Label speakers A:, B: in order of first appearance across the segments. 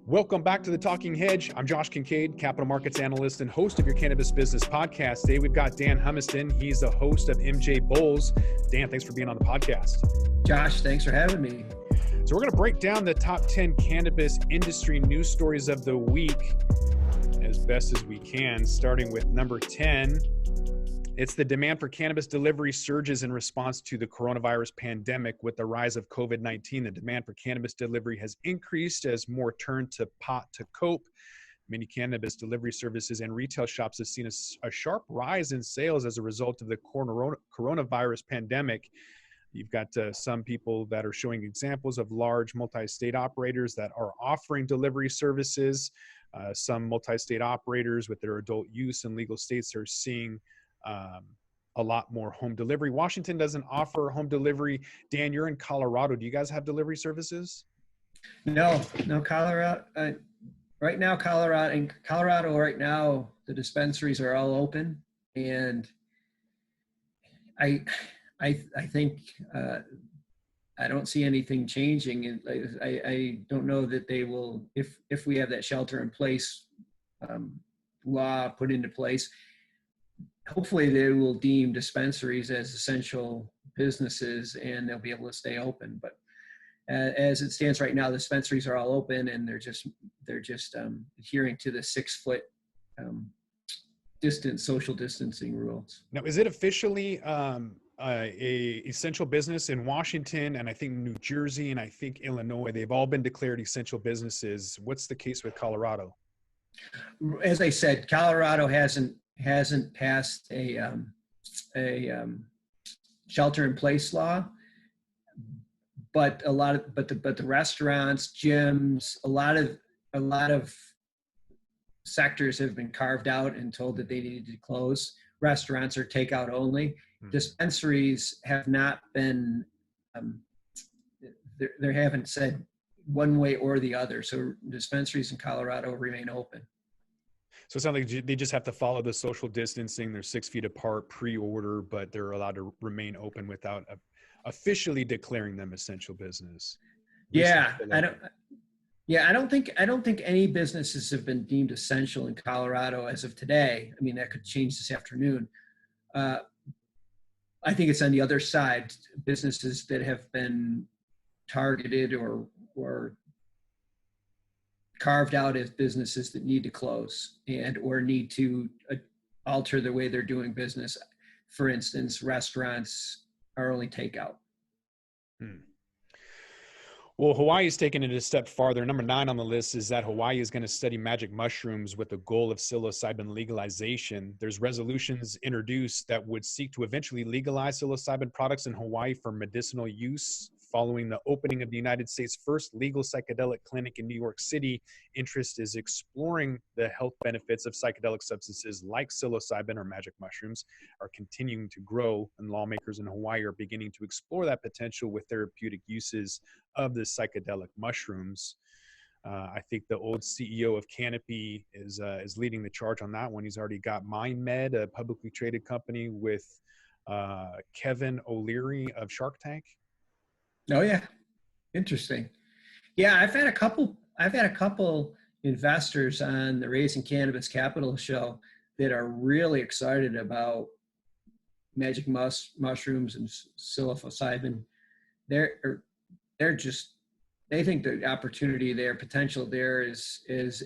A: Welcome back to the Talking Hedge. I'm Josh Kincaid, Capital Markets Analyst and host of your Cannabis Business Podcast. Today we've got Dan Humiston. He's the host of MJ Bulls. Dan, thanks for being on the podcast.
B: Josh, thanks for having me.
A: So we're going to break down the top 10 cannabis industry news stories of the week as best as we can, starting with number 10. It's the demand for cannabis delivery surges in response to the coronavirus pandemic. With the rise of COVID-19, the demand for cannabis delivery has increased as more turn to pot to cope. Many cannabis delivery services and retail shops have seen a sharp rise in sales as a result of the coronavirus pandemic. You've got some people that are showing examples of large multi-state operators that are offering delivery services. Some multi-state operators with their adult use in legal states are seeing a lot more home delivery. Washington doesn't offer home delivery. Dan, you're in Colorado. Do you guys have delivery services?
B: No, Colorado. Right now, Colorado right now, the dispensaries are all open, and I think I don't see anything changing, and I don't know that they will, if we have that shelter in place law put into place. Hopefully they will deem dispensaries as essential businesses and they'll be able to stay open. But as it stands right now, the dispensaries are all open and they're just adhering to the 6 foot social distancing rules.
A: Now, is it officially a essential business in Washington, and I think New Jersey and I think Illinois? They've all been declared essential businesses. What's the case with Colorado?
B: As I said, Colorado hasn't passed a shelter-in-place law, but the restaurants, gyms, a lot of sectors have been carved out and told that they needed to close. Restaurants are takeout only. Dispensaries have not been. They haven't said one way or the other. So dispensaries in Colorado remain open.
A: So it sounds like they just have to follow the social distancing. They're 6 feet apart pre-order, but they're allowed to remain open without officially declaring them essential business.
B: Yeah, I don't think any businesses have been deemed essential in Colorado as of today. I mean, that could change this afternoon. I think it's on the other side, businesses that have been targeted or carved out as businesses that need to close or need to alter the way they're doing business. For instance, restaurants are only takeout.
A: Well, Hawaii is taking it a step farther. Number 9 on the list is that Hawaii is going to study magic mushrooms with the goal of psilocybin legalization. There's resolutions introduced that would seek to eventually legalize psilocybin products in Hawaii for medicinal use. Following the opening of the United States' first legal psychedelic clinic in New York City, interest is exploring the health benefits of psychedelic substances like psilocybin or magic mushrooms are continuing to grow, and lawmakers in Hawaii are beginning to explore that potential with therapeutic uses of the psychedelic mushrooms. I think the old CEO of Canopy is leading the charge on that one. He's already got MindMed, a publicly traded company with Kevin O'Leary of Shark Tank.
B: Oh yeah, interesting. Yeah, I've had a couple investors on the Raising Cannabis Capital show that are really excited about magic mushrooms and psilocybin. They think the opportunity there, potential there is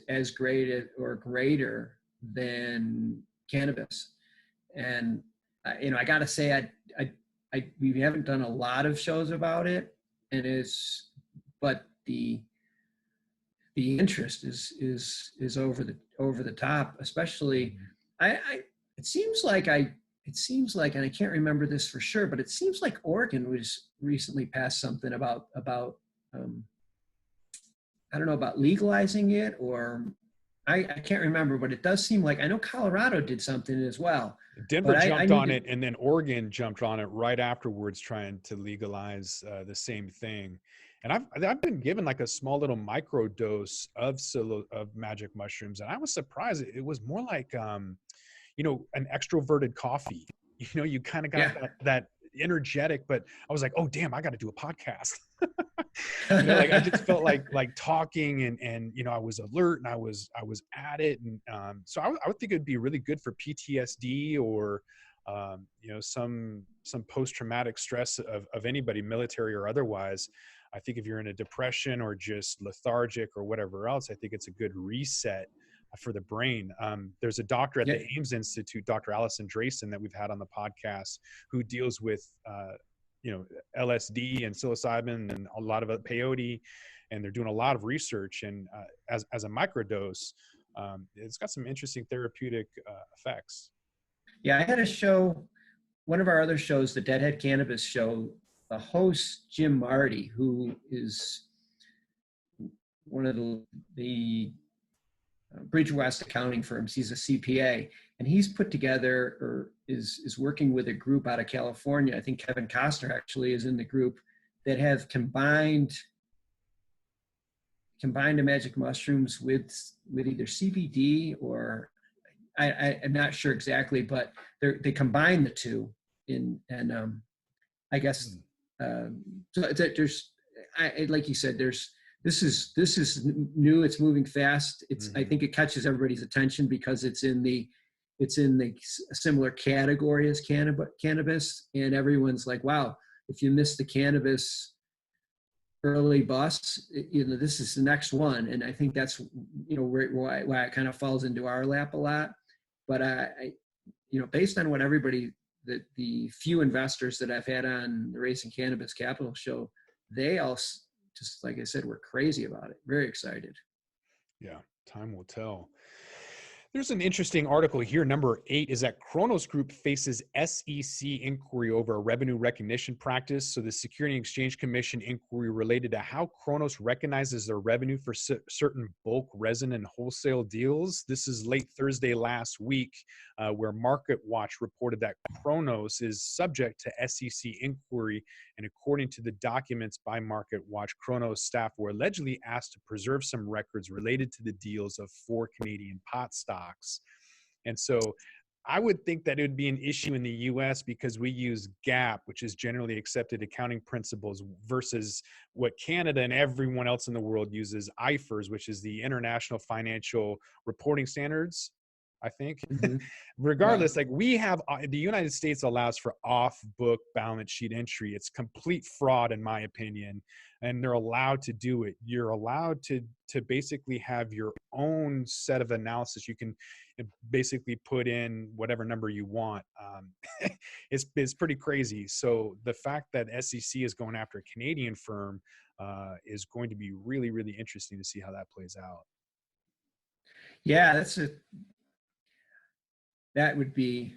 B: as great or greater than cannabis. And I got to say, we haven't done a lot of shows about it, but the interest is over the top. Especially, it seems like, and I can't remember this for sure, but it seems like Oregon was recently passed something about I don't know about legalizing it, or I can't remember, but it does seem like, I know Colorado did something as well.
A: Denver jumped on it, and then Oregon jumped on it right afterwards, trying to legalize the same thing. And I've been given like a small little micro dose of magic mushrooms, and I was surprised. It was more like an extroverted coffee. You kind of got that energetic, but I was like, oh damn, I got to do a podcast. You know, like I just felt like talking and you know, I was alert and I was at it. And so I would think it'd be really good for PTSD or you know, some post-traumatic stress of anybody, military or otherwise. I think if you're in a depression or just lethargic or whatever else, I think it's a good reset for the brain. There's a doctor at
B: Yeah.
A: the Ames Institute, Dr. Allison Drayson, that we've had on the podcast, who deals with you know, LSD and psilocybin and a lot of peyote, and they're doing a lot of research. And as a microdose, it's got some interesting therapeutic effects.
B: Yeah, I had a show, one of our other shows, the Deadhead Cannabis show, the host, Jim Marty, who is one of the Bridge West accounting firms. He's a CPA, and he's put together or is working with a group out of California. I think Kevin Costner actually is in the group that have combined the magic mushrooms with either CBD or I'm not sure exactly, but they combine the two I guess so there's like you said, this is new. It's moving fast. I think it catches everybody's attention because it's in the similar category as cannabis, and everyone's like, wow, if you miss the cannabis early bus, you know, this is the next one. And I think that's, you know, why it kind of falls into our lap a lot. But I you know, based on what everybody, the few investors that I've had on the Racing Cannabis Capital show, they all, just like I said, were crazy about it. Very excited.
A: Yeah, time will tell. There's an interesting article here. Number 8 is that Kronos Group faces SEC inquiry over a revenue recognition practice. So the Security and Exchange Commission inquiry related to how Kronos recognizes their revenue for certain bulk resin and wholesale deals. This is late Thursday last week, where Market Watch reported that Kronos is subject to SEC inquiry. And according to the documents by Market Watch, Kronos staff were allegedly asked to preserve some records related to the deals of 4 Canadian pot stocks. And so I would think that it would be an issue in the US because we use GAAP, which is generally accepted accounting principles, versus what Canada and everyone else in the world uses, IFRS, which is the International Financial Reporting Standards, I think. Regardless, like we have, the United States allows for off-book balance sheet entry. It's complete fraud, in my opinion, and they're allowed to do it. You're allowed to basically have your own set of analysis. You can basically put in whatever number you want. It's pretty crazy. So the fact that SEC is going after a Canadian firm is going to be really, really interesting to see how that plays out.
B: Yeah, that would be,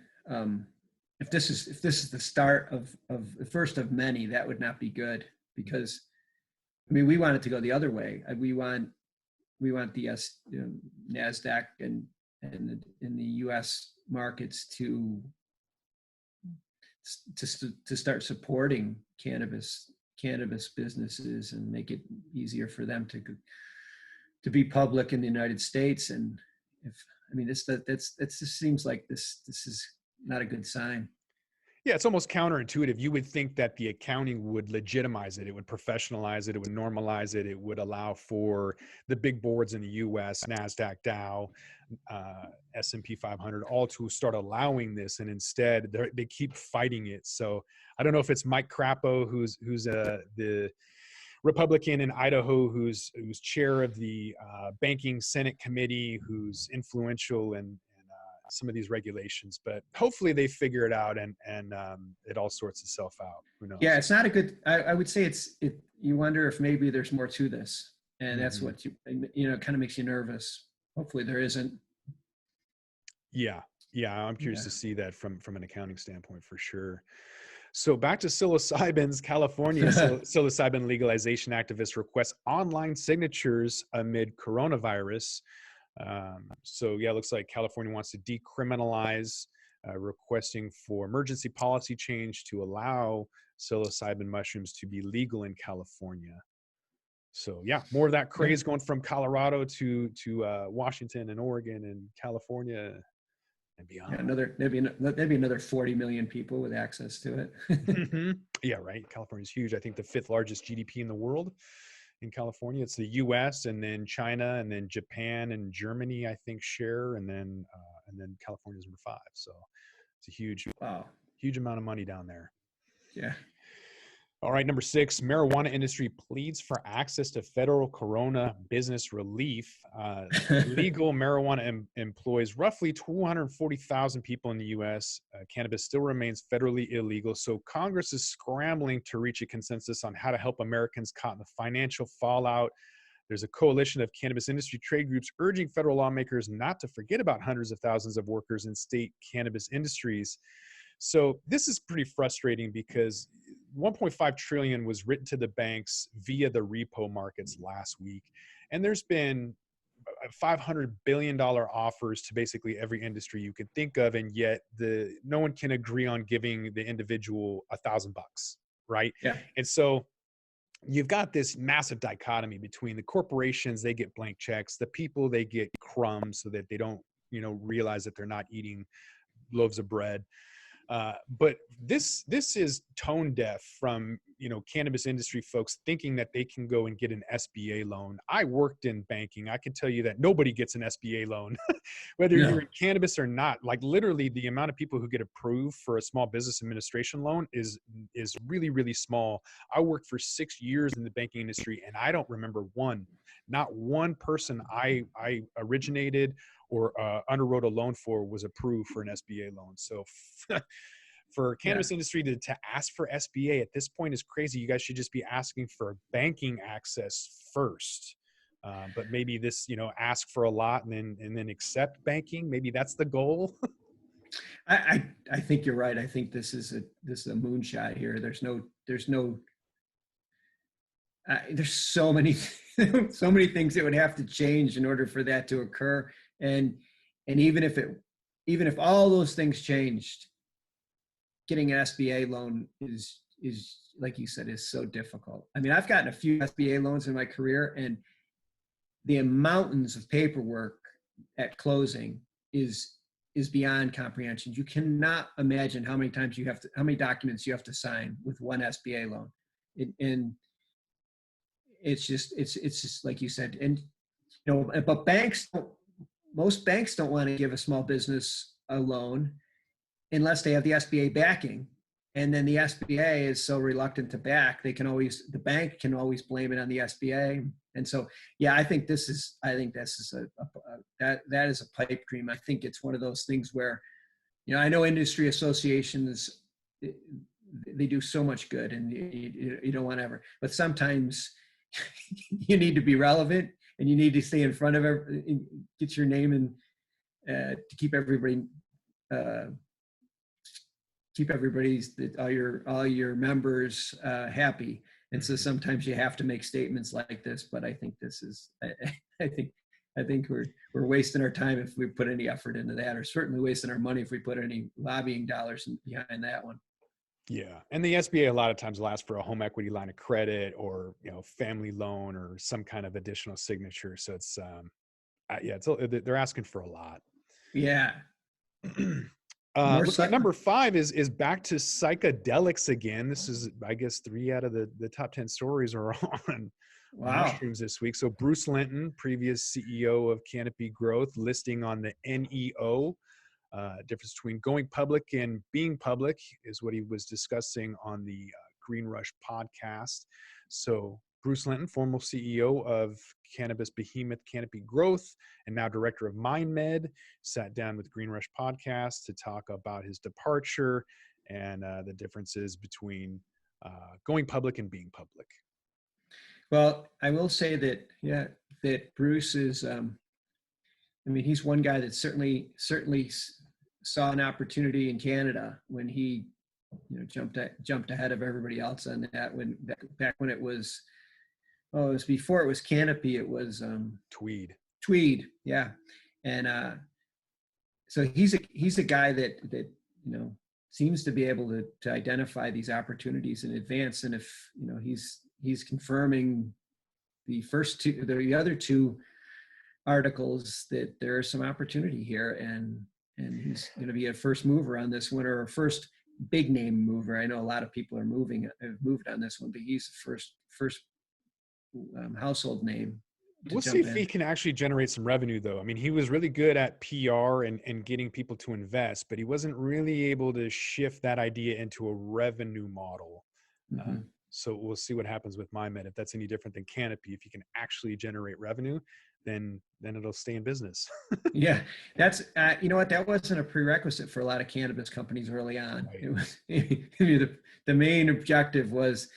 B: if this is the start of the first of many, that would not be good, because I mean, we want it to go the other way. We want the NASDAQ and in the U.S. markets to start supporting cannabis businesses and make it easier for them to be public in the United States. And this just seems like this is not a good sign.
A: Yeah, it's almost counterintuitive. You would think that the accounting would legitimize it. It would professionalize it. It would normalize it. It would allow for the big boards in the U.S., NASDAQ, Dow, S&P 500, all to start allowing this. And instead, they keep fighting it. So I don't know if it's Mike Crapo, who's the Republican in Idaho, who's chair of the Banking Senate Committee, who's influential in some of these regulations, but hopefully they figure it out and it all sorts itself out. Who knows?
B: Yeah, it's not a good, I would say you wonder if maybe there's more to this, and that's what kind of makes you nervous. Hopefully there isn't.
A: Yeah, I'm curious to see that from an accounting standpoint for sure. So back to psilocybins. California psilocybin legalization activists request online signatures amid coronavirus. So yeah, it looks like California wants to decriminalize, requesting for emergency policy change to allow psilocybin mushrooms to be legal in California. So yeah, more of that craze going from Colorado to Washington and Oregon and California, and
B: Yeah,
A: beyond.
B: maybe another 40 million people with access to it.
A: Yeah, right. California is huge. I think the fifth largest GDP in the world in California. It's the U.S. and then China and then Japan and Germany, I think, share, and then California is number five. So it's a
B: Wow.
A: huge amount of money down there.
B: Yeah.
A: All right, number six, marijuana industry pleads for access to federal corona business relief. Legal marijuana employs roughly 240,000 people in the U.S. Cannabis still remains federally illegal, so Congress is scrambling to reach a consensus on how to help Americans caught in the financial fallout. There's a coalition of cannabis industry trade groups urging federal lawmakers not to forget about hundreds of thousands of workers in state cannabis industries. So this is pretty frustrating because 1.5 trillion was written to the banks via the repo markets last week, and there's been $500 billion offers to basically every industry you can think of, and yet no one can agree on giving the individual $1,000, right?
B: Yeah.
A: And so you've got this massive dichotomy between the corporations, they get blank checks, the people, they get crumbs so that they don't realize that they're not eating loaves of bread. But this is tone deaf from cannabis industry folks thinking that they can go and get an SBA loan. I worked in banking. I can tell you that nobody gets an SBA loan, whether
B: No.
A: you're in cannabis or not. Like literally, the amount of people who get approved for a small business administration loan is really, really small. I worked for 6 years in the banking industry, and I don't remember not one person I originated or underwrote a loan for was approved for an SBA loan. So for
B: Yeah.
A: cannabis industry to ask for SBA at this point is crazy. You guys should just be asking for banking access first. But maybe this, ask for a lot and then accept banking. Maybe that's the goal.
B: I think you're right. I think this is a moonshot here. There's so many so many things that would have to change in order for that to occur. And even if all those things changed, getting an SBA loan is like you said, is so difficult. I mean, I've gotten a few SBA loans in my career, and the mountains of paperwork at closing is beyond comprehension. You cannot imagine how many documents you have to sign with one SBA loan. And it's just like you said. And but most banks don't want to give a small business a loan unless they have the SBA backing. And then the SBA is so reluctant to back, the bank can always blame it on the SBA. And so, yeah, I think this is that is a pipe dream. I think it's one of those things where, I know industry associations, they do so much good, and you don't want to ever, but sometimes you need to be relevant, and you need to stay in front of get your name in, to keep all your members happy. And so sometimes you have to make statements like this, but I think I think we're wasting our time if we put any effort into that, or certainly wasting our money if we put any lobbying dollars behind that one.
A: Yeah. And the SBA a lot of times will ask for a home equity line of credit or, family loan or some kind of additional signature. So it's, they're asking for a lot.
B: Yeah.
A: Look at number 5 is back to psychedelics again. This is, I guess, 3 out of the top 10 stories are on mushrooms this week. So Bruce Linton, previous CEO of Canopy Growth, listing on the NEO. Difference between going public and being public is what he was discussing on the Green Rush podcast. So Bruce Linton, former CEO of cannabis behemoth Canopy Growth and now director of MindMed, sat down with Green Rush podcast to talk about his departure and the differences between going public and being public.
B: Well, I will say that, that Bruce is, he's one guy that certainly saw an opportunity in Canada when he, jumped ahead of everybody else on that. Back when it was before it was Canopy, it was
A: Tweed,
B: yeah. And so he's a guy that seems to be able to identify these opportunities in advance. And if he's confirming the other two articles that there is some opportunity here. And and he's going to be a first mover on this one, or a first big name mover. I know a lot of people have moved on this one, but he's the first household name to
A: We'll see
B: jump
A: if he
B: in.
A: can actually generate some revenue, though. I mean, he was really good at PR and getting people to invest, but he wasn't really able to shift that idea into a revenue model.
B: Mm-hmm.
A: So we'll see what happens with MyMed. If that's any different than Canopy, if you can actually generate revenue, then it'll stay in business.
B: Yeah, that's you know what, that wasn't a prerequisite for a lot of cannabis companies early on.
A: Right.
B: It was the main objective was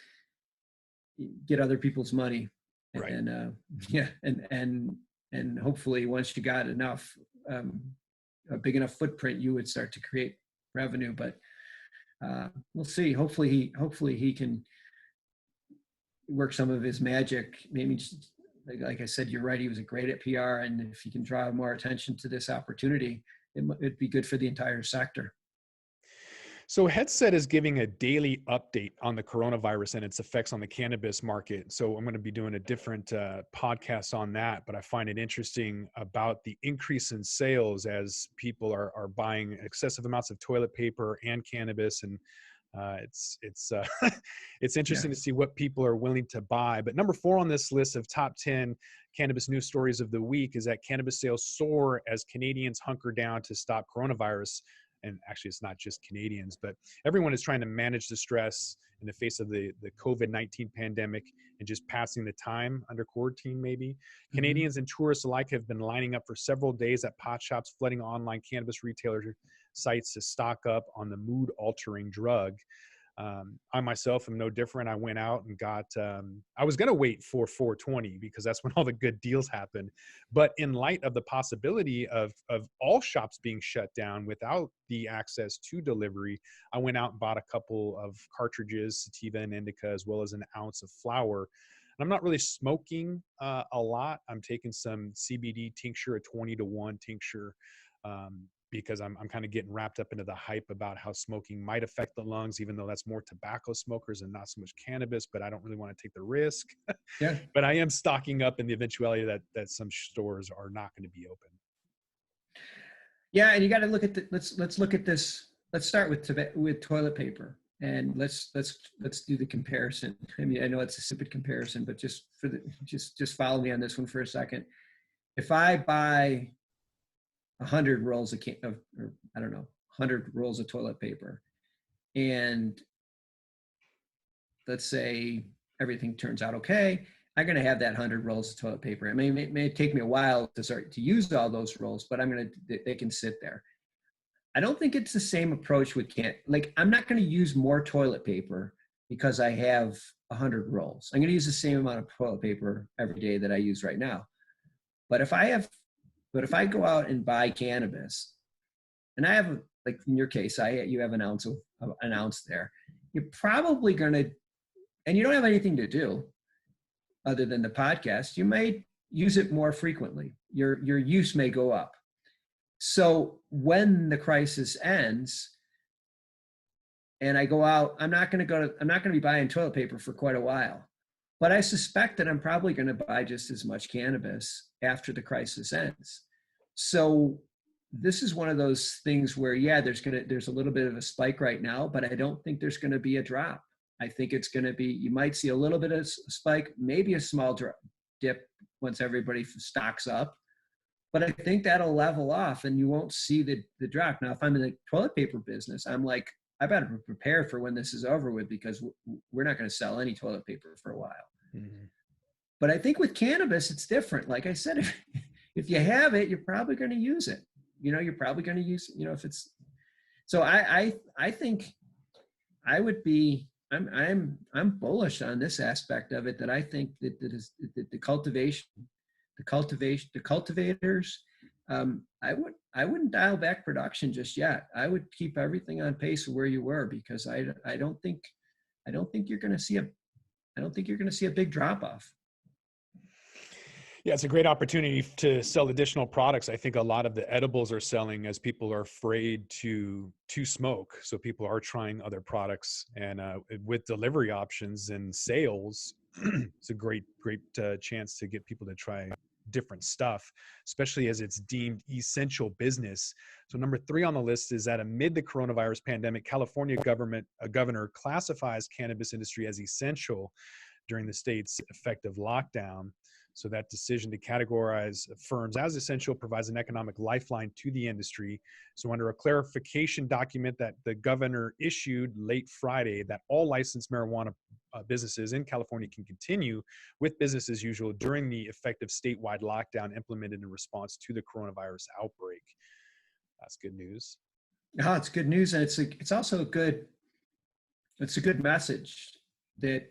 B: get other people's money,
A: Right.
B: and yeah, and hopefully once you got enough, a big enough footprint, you would start to create revenue. But we'll see. Hopefully he can work some of his magic. Maybe just, like I said, you're right. He was great at PR, and if he can draw more attention to this opportunity, it'd be good for the entire sector.
A: So Headset is giving a daily update on the coronavirus and its effects on the cannabis market. So I'm going to be doing a different podcast on that, but I find it interesting about the increase in sales as people are buying excessive amounts of toilet paper and cannabis, and it's it's interesting to see what people are willing to buy. But number 4 on this list of top 10 cannabis news stories of the week is that cannabis sales soar as Canadians hunker down to stop coronavirus. And actually, it's not just Canadians, but everyone is trying to manage the stress in the face of the COVID-19 pandemic and just passing the time under quarantine, maybe. Mm-hmm. Canadians and tourists alike have been lining up for several days at pot shops, flooding online cannabis retailer sites to stock up on the mood-altering drug. I myself am no different. I went out and got, I was going to wait for 420 because that's when all the good deals happen. But in light of the possibility of all shops being shut down without the access to delivery, I went out and bought a couple of cartridges, sativa and indica, as well as an ounce of flower. And I'm not really smoking a lot. I'm taking some CBD tincture, a 20-to-1 tincture, because I'm kind of getting wrapped up into the hype about how smoking might affect the lungs, even though that's more tobacco smokers and not so much cannabis, but I don't really want to take the risk.
B: Yeah.
A: But I am stocking up in the eventuality that some stores are not going to be open.
B: Yeah, and you got to look at let's look at this. Let's start with toilet paper, and let's do the comparison. I mean, I know it's a stupid comparison, but just follow me on this one for a second. If I buy 100 rolls of, or I don't know, 100 rolls of toilet paper, and let's say everything turns out okay, I'm going to have that 100 rolls of toilet paper. I mean, it may take me a while to start to use all those rolls, but they can sit there. I don't think it's the same approach with I'm not going to use more toilet paper because I have 100 rolls. I'm going to use the same amount of toilet paper every day that I use right now. But if I go out and buy cannabis, and I have, like in your case, you have an ounce there, you're probably going to, and you don't have anything to do other than the podcast, you may use it more frequently. Your use may go up. So when the crisis ends and I go out, I'm not going to be buying toilet paper for quite a while. But I suspect that I'm probably going to buy just as much cannabis after the crisis ends. So this is one of those things where, yeah, there's a little bit of a spike right now, but I don't think there's going to be a drop. I think it's going to be, you might see a little bit of spike, maybe a small dip once everybody stocks up. But I think that'll level off and you won't see the drop. Now, if I'm in the toilet paper business, I'm like, I better prepare for when this is over with, because we're not going to sell any toilet paper for a while. Mm-hmm. But I think with cannabis, it's different. Like I said, if you have it, you're probably going to use it. You're probably going to use, if it's, so I think I would be, I'm bullish on this aspect of it, that I think that the cultivators, I wouldn't dial back production just yet. I would keep everything on pace of where you were, because I don't think you're going to see a big drop off.
A: Yeah, it's a great opportunity to sell additional products. I think a lot of the edibles are selling as people are afraid to smoke. So people are trying other products, and with delivery options and sales, it's a great chance to get people to try different stuff, especially as it's deemed essential business. So number 3 on the list is that amid the coronavirus pandemic, California governor classifies cannabis industry as essential during the state's effective lockdown. So that decision to categorize firms as essential provides an economic lifeline to the industry. So under a clarification document that the governor issued late Friday, that all licensed marijuana businesses in California can continue with business as usual during the effective statewide lockdown implemented in response to the coronavirus outbreak. That's good news.
B: Oh, it's good news, and it's also a good message that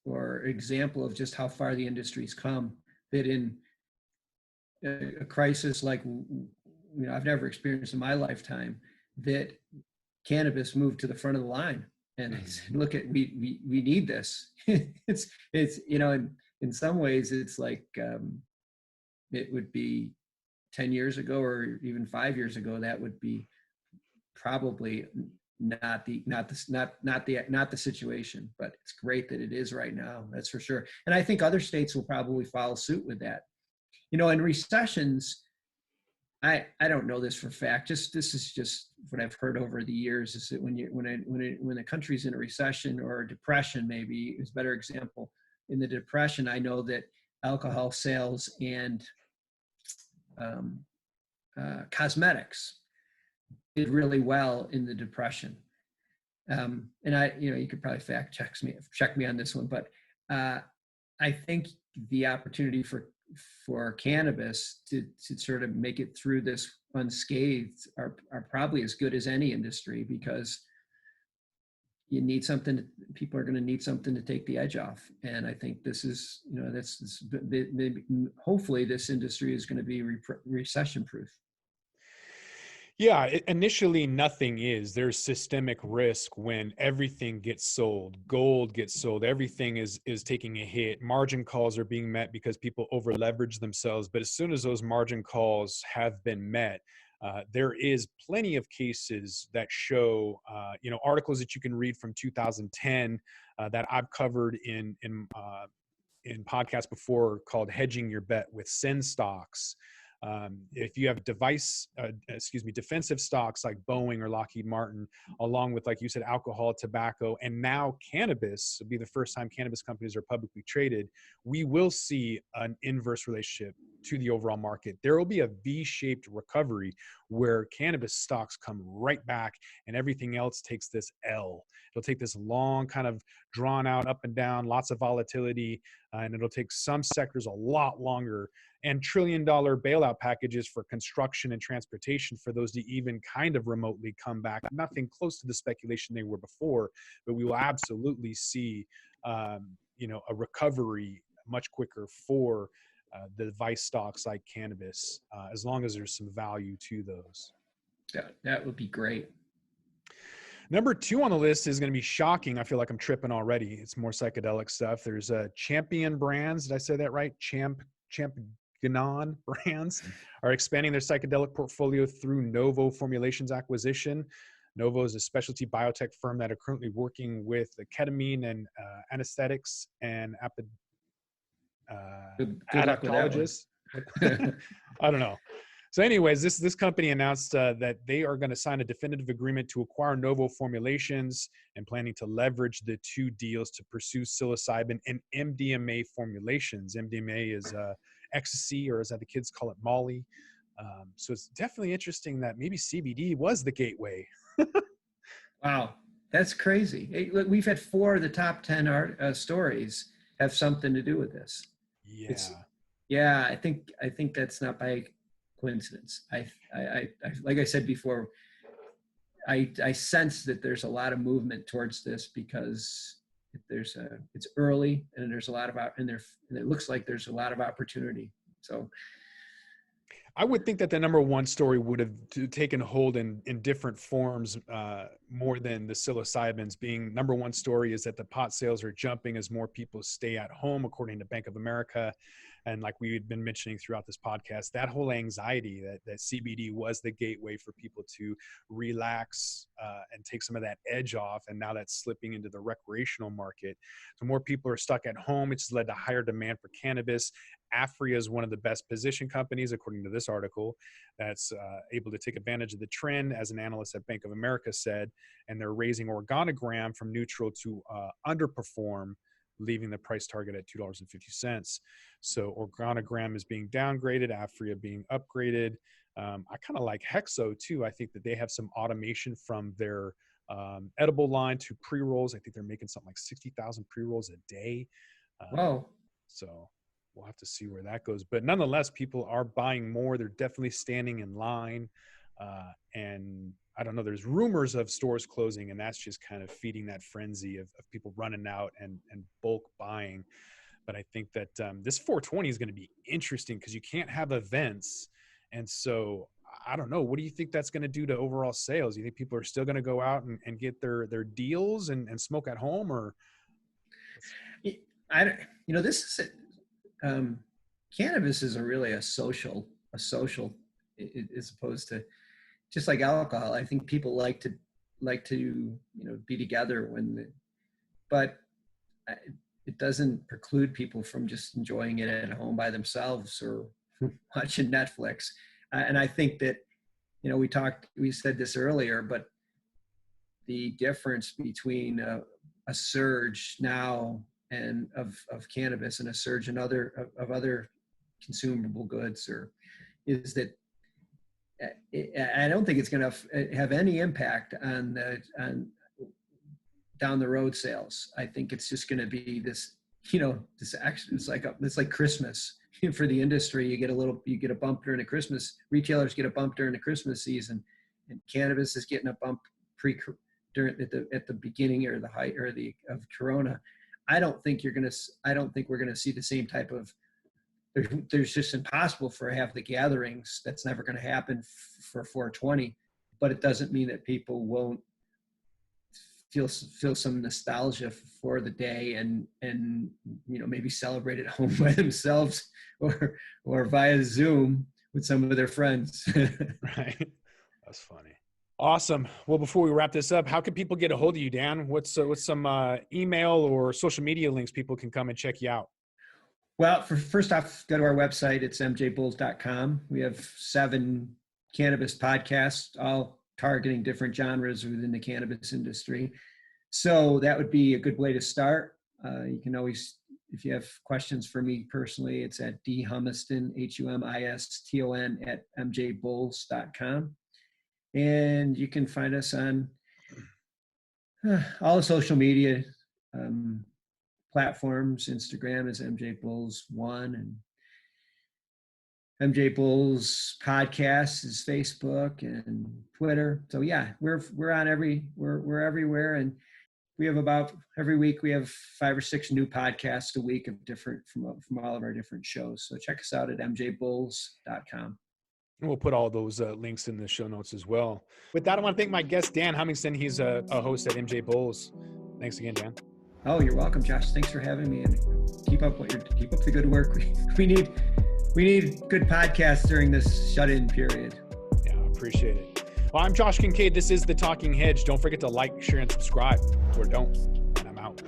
B: or example of just how far the industry's come. That in a crisis like I've never experienced in my lifetime, that cannabis moved to the front of the line and look at we need this. it's in some ways it's like it would be 10 years ago or even 5 years ago, that would be probably not the situation, but it's great that it is right now. That's for sure. And I think other states will probably follow suit with that. In recessions, I don't know this for fact. This is just what I've heard over the years. Is that when the country's in a recession or a depression, maybe is a better example. In the depression, I know that alcohol sales and cosmetics did really well in the depression. And you could probably fact check me on this one, but I think the opportunity for cannabis to sort of make it through this unscathed are probably as good as any industry, because you need something. People are going to need something to take the edge off, and I think this is, hopefully this industry is going to be recession proof.
A: Yeah, initially nothing is. There's systemic risk when everything gets sold. Gold gets sold. Everything is taking a hit. Margin calls are being met because people over leverage themselves. But as soon as those margin calls have been met, there is plenty of cases that show, articles that you can read from 2010 that I've covered in podcasts before, called "Hedging Your Bet with Sin Stocks." If you have defensive stocks like Boeing or Lockheed Martin, along with, like you said, alcohol, tobacco, and now cannabis, will be the first time cannabis companies are publicly traded, we will see an inverse relationship to the overall market. There will be a V-shaped recovery where cannabis stocks come right back and everything else takes this L. It'll take this long kind of drawn out up and down, lots of volatility, and it'll take some sectors a lot longer, and trillion-dollar bailout packages for construction and transportation for those to even kind of remotely come back. Nothing close to the speculation they were before, but we will absolutely see, a recovery much quicker for the device stocks like cannabis, as long as there's some value to those.
B: That would be great.
A: Number 2 on the list is going to be shocking. I feel like I'm tripping already. It's more psychedelic stuff. There's Champion Brands. Did I say that right? Championon Brands are expanding their psychedelic portfolio through Novo Formulations acquisition. Novo is a specialty biotech firm that are currently working with the ketamine and anesthetics and adaptologists. I don't know. So anyways, this company announced that they are going to sign a definitive agreement to acquire Novo Formulations, and planning to leverage the 2 deals to pursue psilocybin and MDMA formulations. MDMA is ecstasy, or as the kids call it, Molly. So it's definitely interesting that maybe CBD was the gateway.
B: Wow, that's crazy. Hey, look, we've had 4 of the top 10 stories have something to do with this.
A: Yeah.
B: I think that's not by coincidence. I like I said before, I sense that there's a lot of movement towards this, because it's early and there's a lot of and it looks like there's a lot of opportunity. So
A: I would think that the number 1 story would have taken hold in different forms, more than the psilocybins. Being number 1 story is that the pot sales are jumping as more people stay at home, according to Bank of America. And like we had been mentioning throughout this podcast, that whole anxiety that CBD was the gateway for people to relax and take some of that edge off. And now that's slipping into the recreational market. So more people are stuck at home. It's led to higher demand for cannabis. Afria is one of the best positioned companies, according to this article, that's able to take advantage of the trend, as an analyst at Bank of America said, and they're raising Organogram from neutral to underperform, leaving the price target at $2.50. So Organogram is being downgraded, Afria being upgraded. I kind of like Hexo too. I think that they have some automation from their edible line to pre-rolls. I think they're making something like 60,000 pre-rolls a day.
B: Wow.
A: So we'll have to see where that goes. But nonetheless, people are buying more. They're definitely standing in line. And I don't know, there's rumors of stores closing, and that's just kind of feeding that frenzy of people running out and bulk buying. But I think that this 420 is going to be interesting because you can't have events. And so I don't know, what do you think that's going to do to overall sales? You think people are still going to go out and get their deals and smoke at home, or?
B: This is cannabis is really a social as opposed to just like alcohol. I think people like to be together but it doesn't preclude people from just enjoying it at home by themselves or watching Netflix. And I think that, we said this earlier, but the difference between a surge now and of cannabis and a surge in other consumable goods is that I don't think it's going to have any impact on down the road sales. I think it's just going to be this, it's like Christmas for the industry. You get a bump during the Christmas. Retailers get a bump during the Christmas season, and cannabis is getting a bump at the beginning or the height of Corona. I don't think we're going to see the same type of. There's just impossible for half the gatherings. That's never going to happen for 420, but it doesn't mean that people won't feel some nostalgia for the day and maybe celebrate at home by themselves or via Zoom with some of their friends.
A: Right. That's funny. Awesome. Well, before we wrap this up, how can people get a hold of you, Dan? What's some email or social media links people can come and check you out?
B: Well, first off, go to our website. It's mjbulls.com. We have 7 cannabis podcasts, all targeting different genres within the cannabis industry. So that would be a good way to start. You can always, if you have questions for me personally, it's at dhumiston, HUMISTON @mjbulls.com. And you can find us on all the social media platforms. Instagram is MJBulls1, and MJ Bulls podcast is Facebook and Twitter. So yeah, we're everywhere, and we have about every week we have 5 or 6 new podcasts a week of different from all of our different shows. So check us out at mjbulls.com.
A: And we'll put all those links in the show notes as well. With that, I want to thank my guest, Dan Humiston. He's a host at MJ Bulls. Thanks again, Dan.
B: Oh, you're welcome, Josh. Thanks for having me, and keep up the good work. We need good podcasts during this shut-in period.
A: Yeah, I appreciate it. Well, I'm Josh Kincaid. This is the Talking Hedge. Don't forget to like, share, and subscribe, or don't. And I'm out.